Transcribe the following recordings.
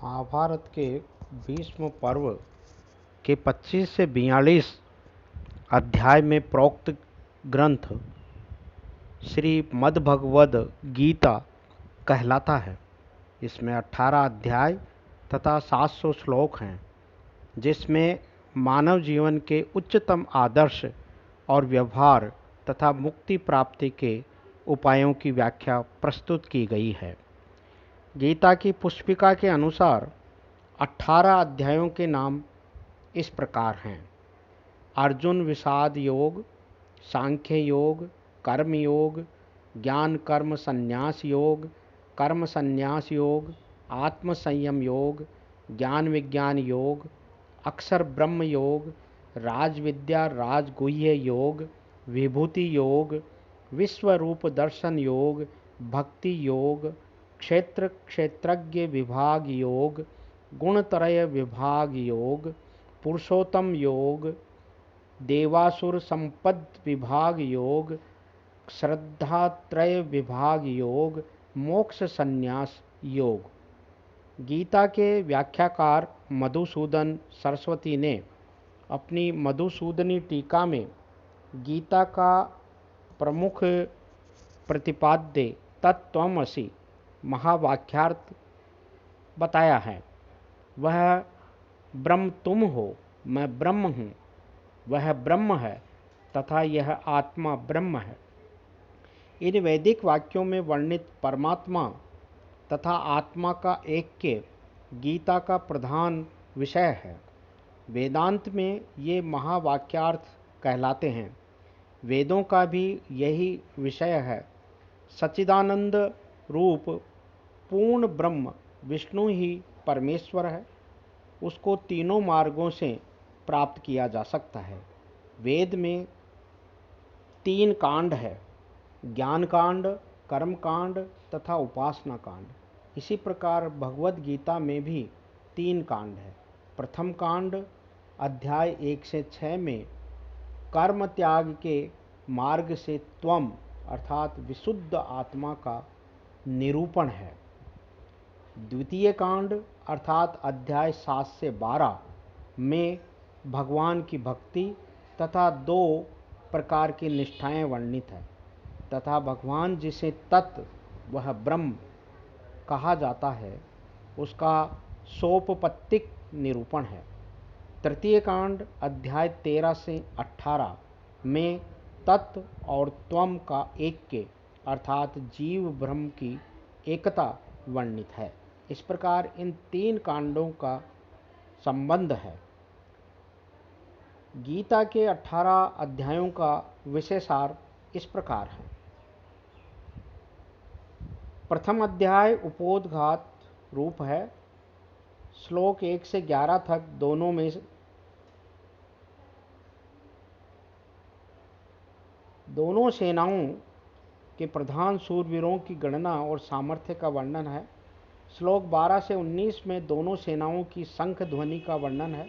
महाभारत के भीष्म पर्व के 25 से 42 अध्याय में प्रोक्त ग्रंथ श्रीमद्भगवद गीता कहलाता है। इसमें 18 अध्याय तथा 700 श्लोक हैं, जिसमें मानव जीवन के उच्चतम आदर्श और व्यवहार तथा मुक्ति प्राप्ति के उपायों की व्याख्या प्रस्तुत की गई है। गीता की पुष्पिका के अनुसार 18 अध्यायों के नाम इस प्रकार हैं: अर्जुन विषाद योग, सांख्य योग, कर्म योग, ज्ञान कर्म संन्यास योग, कर्म संन्यास योग, आत्म संयम योग, ज्ञान विज्ञान योग, अक्षर ब्रह्म योग, राजविद्या राजगुह्य योग, विभूति योग, विश्व रूप दर्शन योग, भक्ति योग, क्षेत्र क्षेत्रज्ञ विभाग योग, गुणत्रय विभाग योग, पुरुषोत्तम योग, देवासुर संपद विभाग योग, श्रद्धात्रय विभाग योग, मोक्ष संन्यास योग। गीता के व्याख्याकार मधुसूदन सरस्वती ने अपनी मधुसूदनी टीका में गीता का प्रमुख प्रतिपाद्य तत्त्वमसि महावाक्यार्थ बताया है। वह ब्रह्म तुम हो, मैं ब्रह्म हूँ, वह ब्रह्म है तथा यह आत्मा ब्रह्म है। इन वैदिक वाक्यों में वर्णित परमात्मा तथा आत्मा का ऐक्य गीता का प्रधान विषय है। वेदांत में ये महावाक्यार्थ कहलाते हैं। वेदों का भी यही विषय है। सच्चिदानंद रूप पूर्ण ब्रह्म विष्णु ही परमेश्वर है। उसको तीनों मार्गों से प्राप्त किया जा सकता है। वेद में 3 कांड है: ज्ञान कांड, कर्म कांड तथा उपासना कांड। इसी प्रकार भगवद गीता में भी 3 कांड है। प्रथम कांड अध्याय 1 से 6 में कर्म त्याग के मार्ग से त्वम अर्थात विशुद्ध आत्मा का निरूपण है। द्वितीय कांड अर्थात अध्याय 7 से 12 में भगवान की भक्ति तथा 2 प्रकार की निष्ठाएं वर्णित है तथा भगवान जिसे तत्व वह ब्रह्म कहा जाता है उसका सोपपत्तिक निरूपण है। तृतीय कांड अध्याय 13 से 18 में तत्व और त्वम का ऐक्य अर्थात जीव ब्रह्म की एकता वर्णित है। इस प्रकार इन 3 कांडों का संबंध है। गीता के 18 अध्यायों का विशेषार इस प्रकार है। प्रथम अध्याय उपोद्घात रूप है। श्लोक 1 से 11 तक दोनों सेनाओं के प्रधान शूरवीरों की गणना और सामर्थ्य का वर्णन है। श्लोक 12 से 19 में दोनों सेनाओं की शंख ध्वनि का वर्णन है।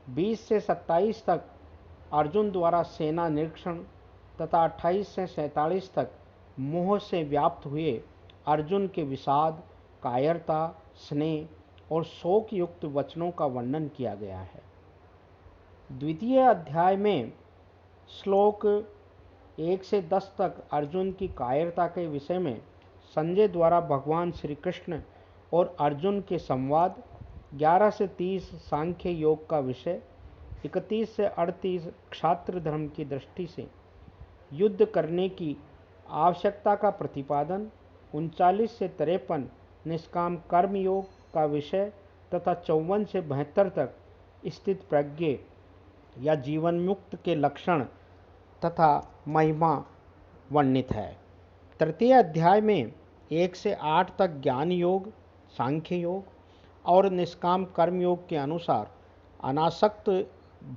20 से 27 तक अर्जुन द्वारा सेना निरीक्षण तथा 28 से 47 तक मोह से व्याप्त हुए अर्जुन के विषाद, कायरता, स्नेह और शोक युक्त वचनों का वर्णन किया गया है। द्वितीय अध्याय में श्लोक 1 से 10 तक अर्जुन की कायरता के विषय में संजय द्वारा भगवान श्री कृष्ण और अर्जुन के संवाद, 11 से 30 सांख्य योग का विषय, 31 से 38 क्षात्र धर्म की दृष्टि से युद्ध करने की आवश्यकता का प्रतिपादन, 39 से 53 निष्काम कर्म योग का विषय तथा 54 से 72 तक स्थित प्रज्ञ या जीवन मुक्त के लक्षण तथा महिमा वर्णित है। तृतीय अध्याय में 1 से 8 तक ज्ञान योग, सांख्य योग और निष्काम कर्म योग के अनुसार अनासक्त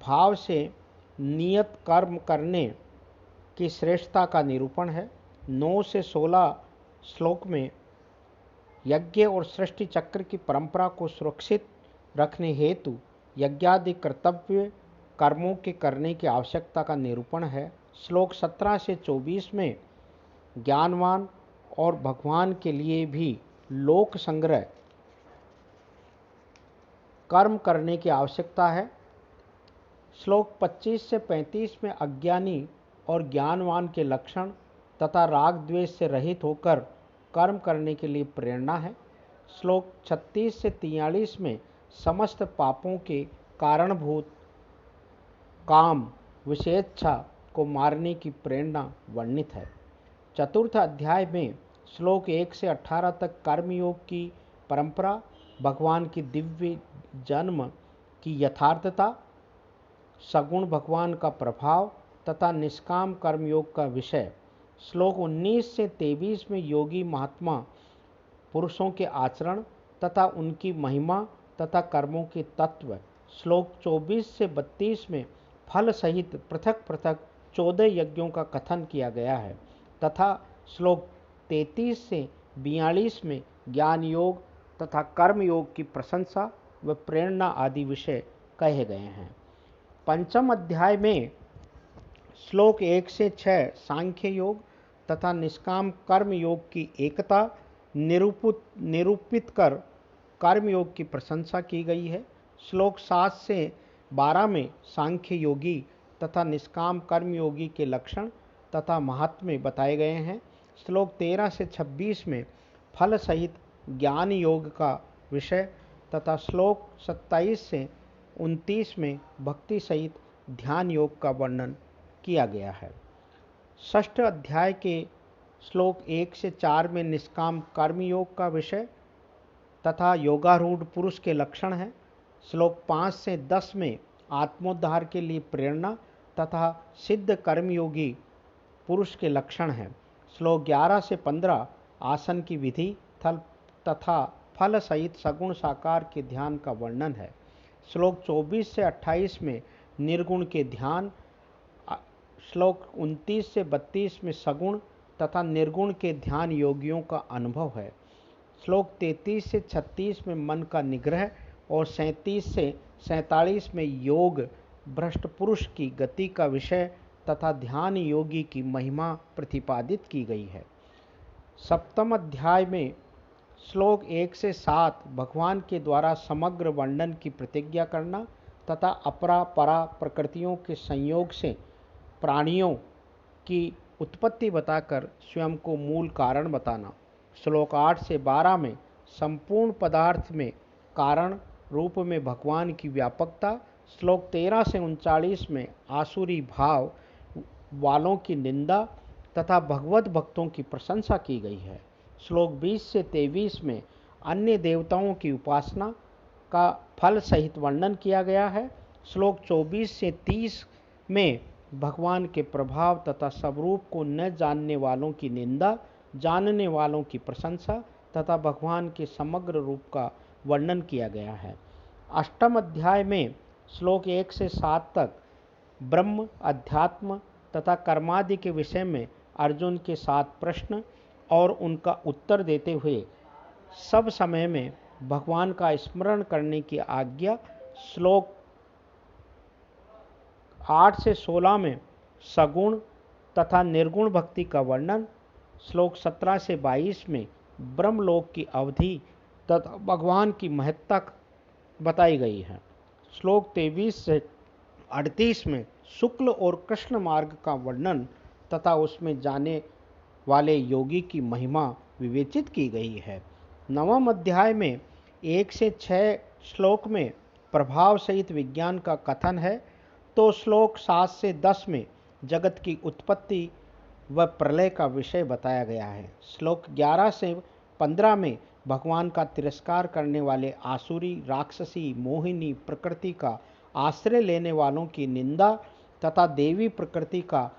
भाव से नियत कर्म करने की श्रेष्ठता का निरूपण है। 9 से 16 श्लोक में यज्ञ और सृष्टि चक्र की परंपरा को सुरक्षित रखने हेतु यज्ञादि कर्तव्य कर्मों के करने की आवश्यकता का निरूपण है। श्लोक 17 से 24 में ज्ञानवान और भगवान के लिए भी लोक संग्रह कर्म करने की आवश्यकता है। श्लोक 25 से 35 में अज्ञानी और ज्ञानवान के लक्षण तथा राग द्वेष से रहित होकर कर्म करने के लिए प्रेरणा है। श्लोक 36 से 43 में समस्त पापों के कारणभूत काम विषेच्छा को मारने की प्रेरणा वर्णित है। चतुर्थ अध्याय में श्लोक 1 से 18 तक कर्मयोग की परंपरा, भगवान की दिव्य जन्म की यथार्थता, सगुण भगवान का प्रभाव तथा निष्काम कर्मयोग का विषय। श्लोक 19 से 23 में योगी महात्मा पुरुषों के आचरण तथा उनकी महिमा तथा कर्मों के तत्व। श्लोक 24 से 32 में फल सहित पृथक पृथक 14 यज्ञों का कथन किया गया है तथा श्लोक 33 से 42 में ज्ञान योग तथा कर्म योग की प्रशंसा व प्रेरणा आदि विषय कहे गए हैं। पंचम अध्याय में श्लोक 1 से 6 सांख्य योग तथा निष्काम कर्म योग की एकता निरूपित कर कर्म योग की प्रशंसा की गई है। श्लोक 7 से 12 में सांख्य योगी तथा निष्काम कर्म योगी के लक्षण तथा महात्म्य बताए गए हैं। श्लोक 13 से 26 में फल सहित ज्ञान योग का विषय तथा श्लोक 27 से 29 में भक्ति सहित ध्यान योग का वर्णन किया गया है। षष्ठ अध्याय के श्लोक 1 से 4 में निष्काम कर्म योग का विषय तथा योगारूढ़ पुरुष के लक्षण है। श्लोक 5 से 10 में आत्मोद्धार के लिए प्रेरणा तथा सिद्ध कर्मयोगी पुरुष के लक्षण हैं। श्लोक 11 से 15 आसन की विधि तथा फल सहित सगुण साकार के ध्यान का वर्णन है। श्लोक 24 से 28 में निर्गुण के ध्यान, श्लोक 29 से 32 में सगुण तथा निर्गुण के ध्यान योगियों का अनुभव है। श्लोक 33 से 36 में मन का निग्रह और 37 से 47 में योग भ्रष्ट पुरुष की गति का विषय तथा ध्यान योगी की महिमा प्रतिपादित की गई है। सप्तम अध्याय में श्लोक 1 से 7 भगवान के द्वारा समग्र वर्णन की प्रतिज्ञा करना तथा अपरा परा प्रकृतियों के संयोग से प्राणियों की उत्पत्ति बताकर स्वयं को मूल कारण बताना। श्लोक 8 से 12 में संपूर्ण पदार्थ में कारण रूप में भगवान की व्यापकता। श्लोक 13 से 39 में आसुरी भाव वालों की निंदा तथा भगवत भक्तों की प्रशंसा की गई है। श्लोक 20 से 23 में अन्य देवताओं की उपासना का फल सहित वर्णन किया गया है। श्लोक 24 से 30 में भगवान के प्रभाव तथा स्वरूप को न जानने वालों की निंदा, जानने वालों की प्रशंसा तथा भगवान के समग्र रूप का वर्णन किया गया है। अष्टम अध्याय में श्लोक 1 से 7 तक ब्रह्म, अध्यात्म तथा कर्मादि के विषय में अर्जुन के 7 प्रश्न और उनका उत्तर देते हुए सब समय में भगवान का स्मरण करने की आज्ञा। श्लोक 8 से 16 में सगुण तथा निर्गुण भक्ति का वर्णन। श्लोक 17 से 22 में ब्रह्मलोक की अवधि तथा भगवान की महत्ता बताई गई है। श्लोक 23 से 38 में शुक्ल और कृष्ण मार्ग का वर्णन तथा उसमें जाने वाले योगी की महिमा विवेचित की गई है। नवम अध्याय में 1 से 6 श्लोक में प्रभाव सहित विज्ञान का कथन है, तो श्लोक 7 से 10 में जगत की उत्पत्ति व प्रलय का विषय बताया गया है। श्लोक 11 से 15 में भगवान का तिरस्कार करने वाले आसुरी, राक्षसी, मोहिनी प्रकृति का आश्रय लेने वालों की निंदा तथा देवी प्रकृति का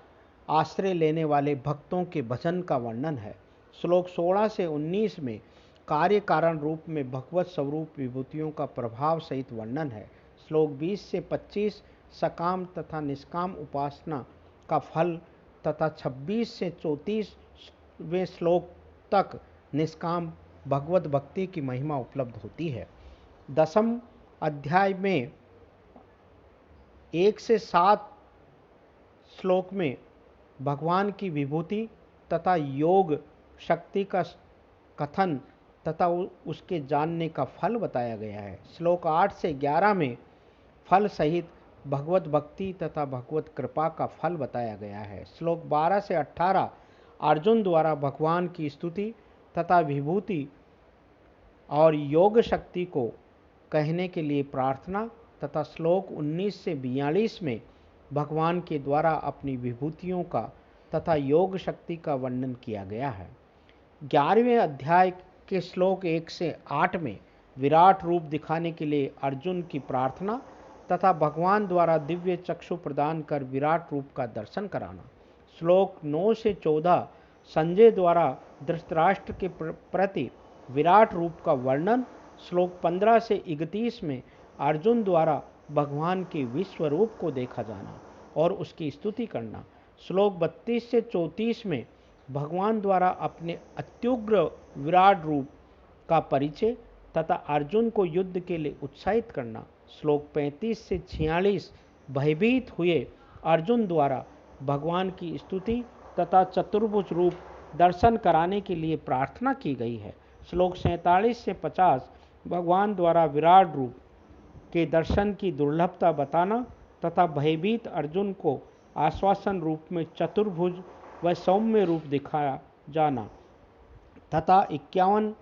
आश्रय लेने वाले भक्तों के भजन का वर्णन है। श्लोक 16 से 19 में कार्य कारण रूप में भगवत स्वरूप विभूतियों का प्रभाव सहित वर्णन है। श्लोक 20 से 25 सकाम तथा निष्काम उपासना का फल तथा 26 से 34वें श्लोक तक निष्काम भगवत भक्ति की महिमा उपलब्ध होती है। दसम अध्याय में 1 से 7 श्लोक में भगवान की विभूति तथा योग शक्ति का कथन तथा उसके जानने का फल बताया गया है। श्लोक 8 से 11 में फल सहित भगवत भक्ति तथा भगवत कृपा का फल बताया गया है। श्लोक 12 से 18 अर्जुन द्वारा भगवान की स्तुति तथा विभूति और योग शक्ति को कहने के लिए प्रार्थना तथा श्लोक 19 से 42 में भगवान के द्वारा अपनी विभूतियों का तथा योग शक्ति का वर्णन किया गया है। 11वें अध्याय के श्लोक 1 से 8 में विराट रूप दिखाने के लिए अर्जुन की प्रार्थना तथा भगवान द्वारा दिव्य चक्षु प्रदान कर विराट रूप का दर्शन कराना। श्लोक 9 से 14 संजय द्वारा धृतराष्ट्र के प्रति विराट रूप का वर्णन। श्लोक 15 से 31 में अर्जुन द्वारा भगवान के विश्व रूप को देखा जाना और उसकी स्तुति करना। श्लोक 32 से 34 में भगवान द्वारा अपने अत्युग्र विराट रूप का परिचय तथा अर्जुन को युद्ध के लिए उत्साहित करना। श्लोक 35 से 46 भयभीत हुए अर्जुन द्वारा भगवान की स्तुति तथा चतुर्भुज रूप दर्शन कराने के लिए प्रार्थना की गई है। श्लोक 47 से 50 भगवान द्वारा विराट रूप के दर्शन की दुर्लभता बताना तथा भयभीत अर्जुन को आश्वासन रूप में चतुर्भुज व सौम्य रूप दिखाया जाना तथा 51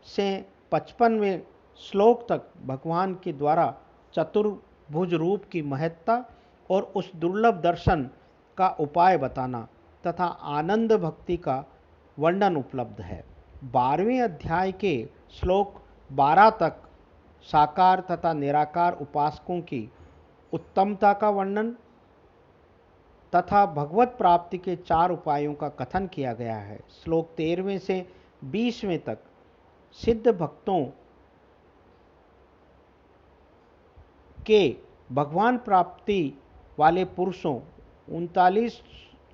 से 55वें श्लोक तक भगवान के द्वारा चतुर्भुज रूप की महत्ता और उस दुर्लभ दर्शन का उपाय बताना तथा आनंद भक्ति का वर्णन उपलब्ध है। 12वें अध्याय के श्लोक 12 तक साकार तथा निराकार उपासकों की उत्तमता का वर्णन तथा भगवत प्राप्ति के 4 उपायों का कथन किया गया है। श्लोक 13वें से 20वें तक सिद्ध भक्तों के भगवान प्राप्ति वाले पुरुषों 39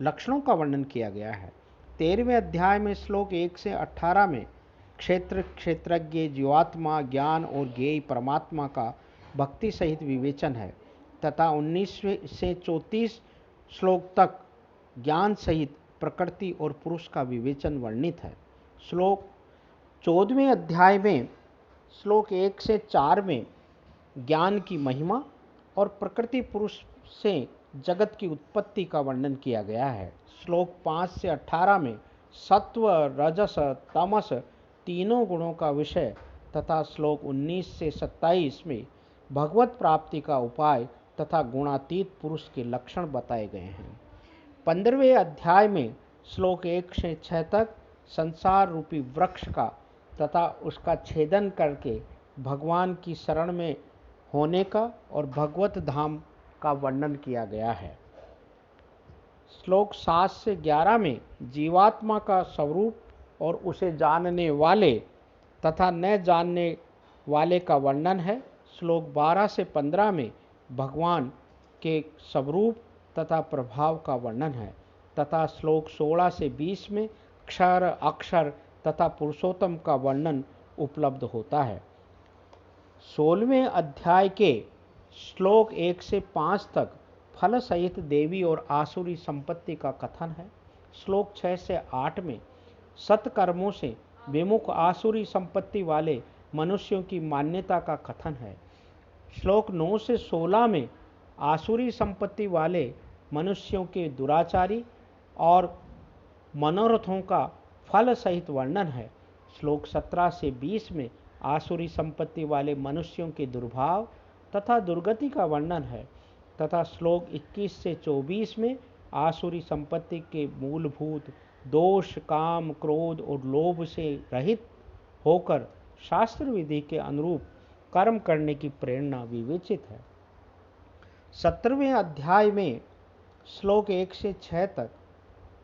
लक्षणों का वर्णन किया गया है। 13वें अध्याय में श्लोक 1 से 18 में क्षेत्र, क्षेत्रज्ञ, जीवात्मा, ज्ञान और ज्ञेय परमात्मा का भक्ति सहित विवेचन है तथा 19वें से 34 श्लोक तक ज्ञान सहित प्रकृति और पुरुष का विवेचन वर्णित है। श्लोक 14वें अध्याय में श्लोक 1 से 4 में ज्ञान की महिमा और प्रकृति पुरुष से जगत की उत्पत्ति का वर्णन किया गया है। श्लोक 5 से 18 में सत्व, रजस, तमस तीनों गुणों का विषय तथा श्लोक 19 से 27 में भगवत प्राप्ति का उपाय तथा गुणातीत पुरुष के लक्षण बताए गए हैं। 15वें अध्याय में श्लोक 1 से 6 तक संसार रूपी वृक्ष का तथा उसका छेदन करके भगवान की शरण में होने का और भगवत धाम का वर्णन किया गया है। श्लोक 7 से 11 में जीवात्मा का स्वरूप और उसे जानने वाले तथा न जानने वाले का वर्णन है। श्लोक 12 से 15 में भगवान के स्वरूप तथा प्रभाव का वर्णन है तथा श्लोक 16 से 20 में क्षर, अक्षर तथा पुरुषोत्तम का वर्णन उपलब्ध होता है। 16वें अध्याय के श्लोक 1 से 5 तक फल सहित देवी और आसुरी संपत्ति का कथन है। श्लोक 6 से 8 में सत्कर्मों से विमुख आसुरी संपत्ति वाले मनुष्यों की मान्यता का कथन है। श्लोक 9 से 16 में आसुरी संपत्ति वाले मनुष्यों के दुराचारी और मनोरथों का फल सहित वर्णन है। श्लोक 17 से 20 में आसुरी संपत्ति वाले मनुष्यों के दुर्भाव तथा दुर्गति का वर्णन है तथा श्लोक 21 से 24 में आसुरी संपत्ति के मूलभूत दोष, काम, क्रोध और लोभ से रहित होकर शास्त्र विधि के अनुरूप कर्म करने की प्रेरणा विवेचित है। 17वें अध्याय में श्लोक 1 से 6 तक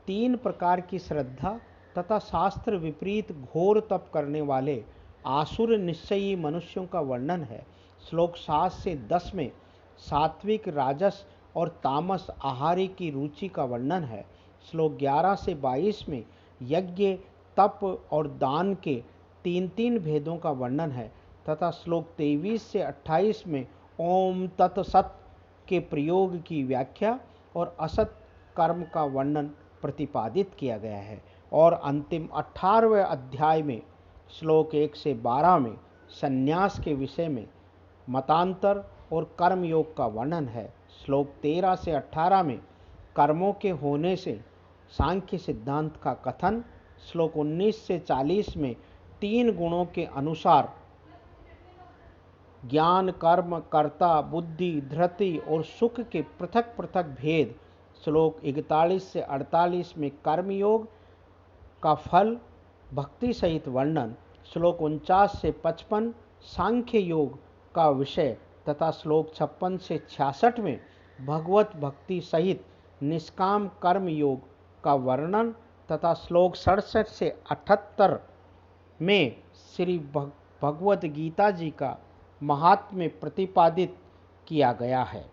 3 प्रकार की श्रद्धा तथा शास्त्र विपरीत घोर तप करने वाले आसुर निश्चयी मनुष्यों का वर्णन है। श्लोक 7 से 10 में सात्विक, राजस और तामस आहारी की रुचि का वर्णन है। श्लोक 11 से 22 में यज्ञ, तप और दान के 3 भेदों का वर्णन है तथा श्लोक 23 से 28 में ओम तत्सत के प्रयोग की व्याख्या और असत कर्म का वर्णन प्रतिपादित किया गया है। और अंतिम 18वें अध्याय में श्लोक 1 से 12 में संन्यास के विषय में मतांतर और कर्म योग का वर्णन है। श्लोक 13 से 18 में कर्मों के होने से सांख्य सिद्धांत का कथन। श्लोक 19 से 40 में 3 गुणों के अनुसार ज्ञान, कर्म, कर्ता, बुद्धि, धृति और सुख के पृथक पृथक भेद। श्लोक 41 से 48 में कर्मयोग का फल, भक्ति सहित वर्णन। श्लोक 49 से 55 सांख्य योग का विषय तथा श्लोक 56 से 66 में भगवत भक्ति सहित निष्काम कर्म योग का वर्णन तथा श्लोक 67 से 78 में श्री भगवत गीता जी का महात्म्य प्रतिपादित किया गया है।